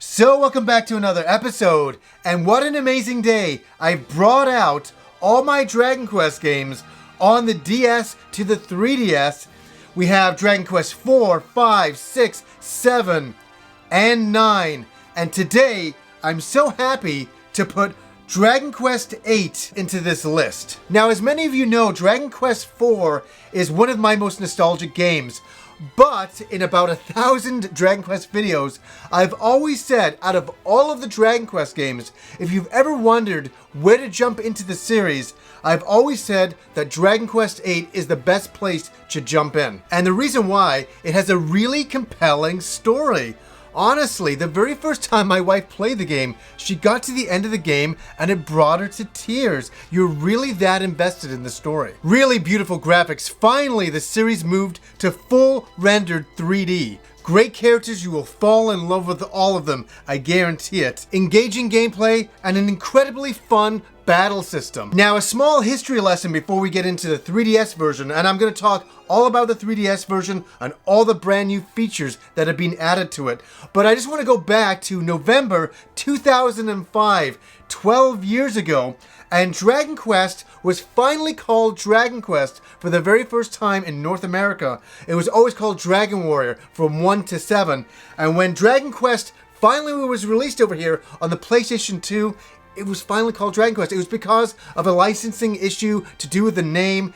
So welcome back to another episode, and what an amazing day. I brought out all my Dragon Quest games on the DS to the 3DS. We have Dragon Quest 4, 5, 6, 7, and 9. And today, I'm so happy to put Dragon Quest VIII into this list. Now, as many of you know, Dragon Quest 4 is one of my most nostalgic games. But in about 1,000 Dragon Quest videos, I've always said, out of all of the Dragon Quest games, if you've ever wondered where to jump into the series, I've always said that Dragon Quest VIII is the best place to jump in. And the reason why, it has a really compelling story. Honestly, the very first time my wife played the game, she got to the end of the game and it brought her to tears. You're really that invested in the story. Really beautiful graphics. Finally, the series moved to full rendered 3D. Great characters, you will fall in love with all of them, I guarantee it. Engaging gameplay and an incredibly fun battle system. Now, a small history lesson before we get into the 3DS version, and I'm going to talk all about the 3DS version and all the brand new features that have been added to it. But I just want to go back to November 2005, 12 years ago, and Dragon Quest was finally called Dragon Quest for the very first time in North America. It was always called Dragon Warrior from 1 to 7. And when Dragon Quest finally was released over here on the PlayStation 2, it was finally called Dragon Quest. It was because of a licensing issue to do with the name.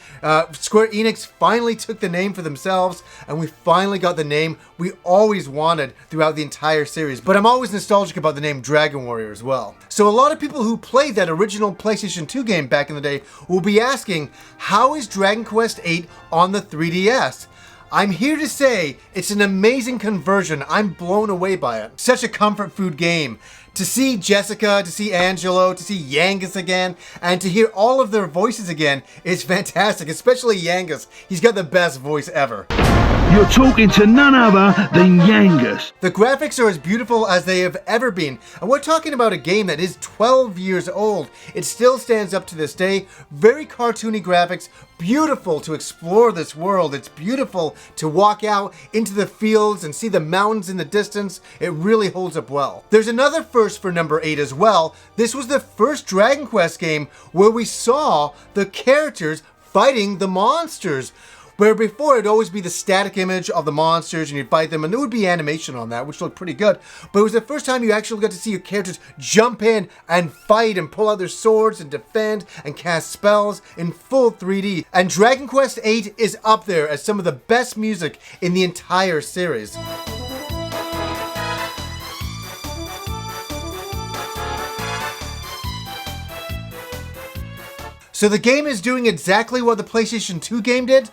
Square Enix finally took the name for themselves, and we finally got the name we always wanted throughout the entire series. But I'm always nostalgic about the name Dragon Warrior as well. So a lot of people who played that original PlayStation 2 game back in the day will be asking, how is Dragon Quest VIII on the 3DS? I'm here to say it's an amazing conversion. I'm blown away by it. Such a comfort food game. To see Jessica, to see Angelo, to see YANGUS again, and to hear all of their voices again is fantastic, especially YANGUS. He's got the best voice ever. You're talking to none other than YANGUS. The graphics are as beautiful as they have ever been, and we're talking about a game that is 12 years old. It still stands up to this day. Very cartoony graphics, beautiful to explore this world. It's beautiful to walk out into the fields and see the mountains in the distance. It really holds up well. There's another first for number 8 as well. This was the first Dragon Quest game where we saw the characters fighting the monsters. Where before it'd always be the static image of the monsters and you'd fight them, and there would be animation on that, which looked pretty good. But it was the first time you actually got to see your characters jump in and fight and pull out their swords and defend and cast spells in full 3D. And Dragon Quest VIII is up there as some of the best music in the entire series. So the game is doing exactly what the PlayStation 2 game did?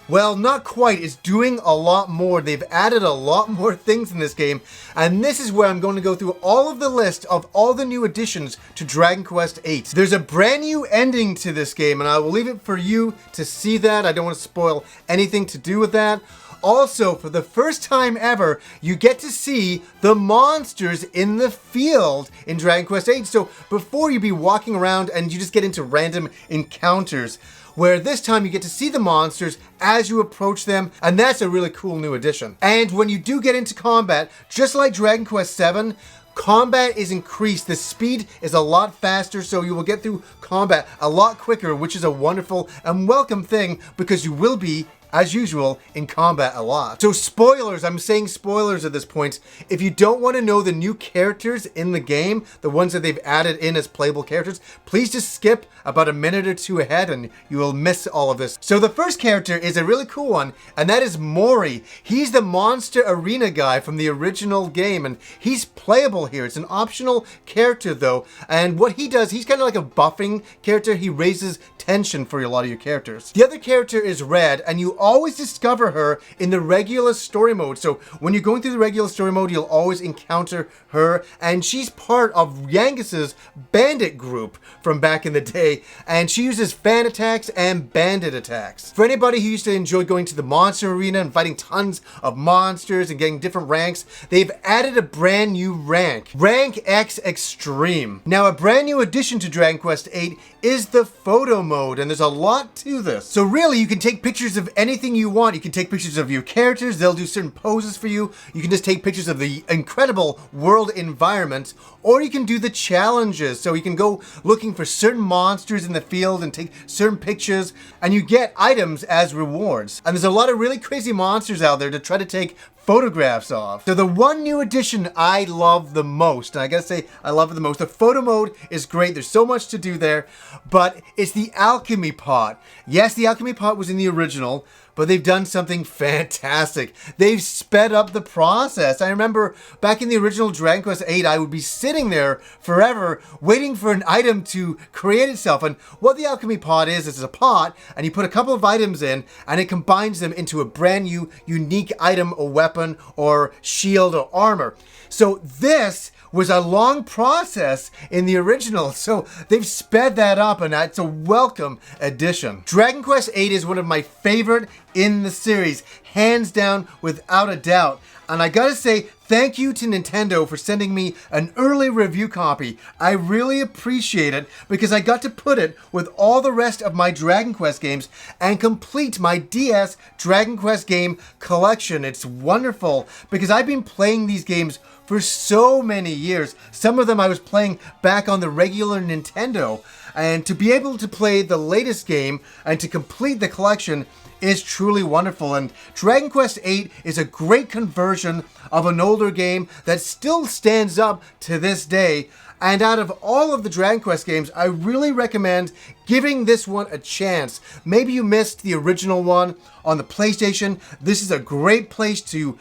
Well, not quite. It's doing a lot more. They've added a lot more things in this game, and this is where I'm going to go through all of the list of all the new additions to Dragon Quest VIII. There's a brand new ending to this game, and I will leave it for you to see that. I don't want to spoil anything to do with that. Also, for the first time ever, you get to see the monsters in the field in Dragon Quest VIII. So before you'd be walking around and you just get into random encounters, where this time you get to see the monsters as you approach them, and that's a really cool new addition. And when you do get into combat, just like Dragon Quest VII, combat is increased. The speed is a lot faster, so you will get through combat a lot quicker, which is a wonderful and welcome thing because you will be, as usual, in combat a lot. So spoilers, I'm saying spoilers at this point. If you don't want to know the new characters in the game, the ones that they've added in as playable characters, please just skip about a minute or two ahead and you will miss all of this. So the first character is a really cool one, and that is Morrie. He's the monster arena guy from the original game, and he's playable here. It's an optional character though, and what he does, he's kind of like a buffing character. He raises tension for a lot of your characters. The other character is Red, and you always discover her in the regular story mode. So when you're going through the regular story mode, you'll always encounter her, and she's part of YANGUS's bandit group from back in the day, and she uses fan attacks and bandit attacks. For anybody who used to enjoy going to the monster arena and fighting tons of monsters and getting different ranks, they've added a brand new rank, Rank X Extreme. Now, a brand new addition to Dragon Quest VIII is the photo mode, and there's a lot to this. So really, you can take pictures of any anything you want. You can take pictures of your characters. They'll do certain poses for you. You can just take pictures of the incredible world environment, or you can do the challenges. So you can go looking for certain monsters in the field and take certain pictures, and you get items as rewards. And there's a lot of really crazy monsters out there to try to take photographs of. So the one new addition I love the most, and I gotta say I love it the most, the photo mode is great. There's so much to do there, but it's the alchemy pot. Yes, the alchemy pot was in the original, but they've done something fantastic. They've sped up the process. I remember back in the original Dragon Quest VIII, I would be sitting there forever waiting for an item to create itself. And what the alchemy pot is a pot, and you put a couple of items in, and it combines them into a brand new, unique item or weapon or shield or armor. So this was a long process in the original, so they've sped that up, and it's a welcome addition. Dragon Quest VIII is one of my favorite in the series, hands down, without a doubt. And I gotta say, thank you to Nintendo for sending me an early review copy. I really appreciate it because I got to put it with all the rest of my Dragon Quest games and complete my DS Dragon Quest game collection. It's wonderful because I've been playing these games for so many years. Some of them I was playing back on the regular Nintendo. And to be able to play the latest game and to complete the collection is truly wonderful. And Dragon Quest VIII is a great conversion of an older game that still stands up to this day. And out of all of the Dragon Quest games, I really recommend giving this one a chance. Maybe you missed the original one on the PlayStation. This is a great place to,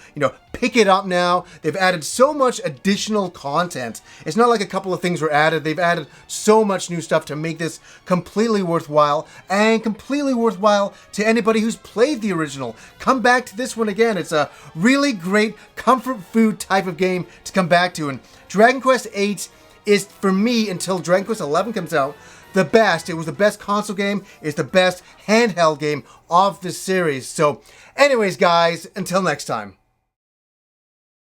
pick it up now. They've added so much additional content. It's not like a couple of things were added. They've added so much new stuff to make this completely worthwhile, and completely worthwhile to anybody who's played the original. Come back to this one again. It's a really great comfort food type of game to come back to. And Dragon Quest VIII is, for me, until Dragon Quest XI comes out, the best. It was the best console game. It's the best handheld game of the series. So anyways, guys, until next time.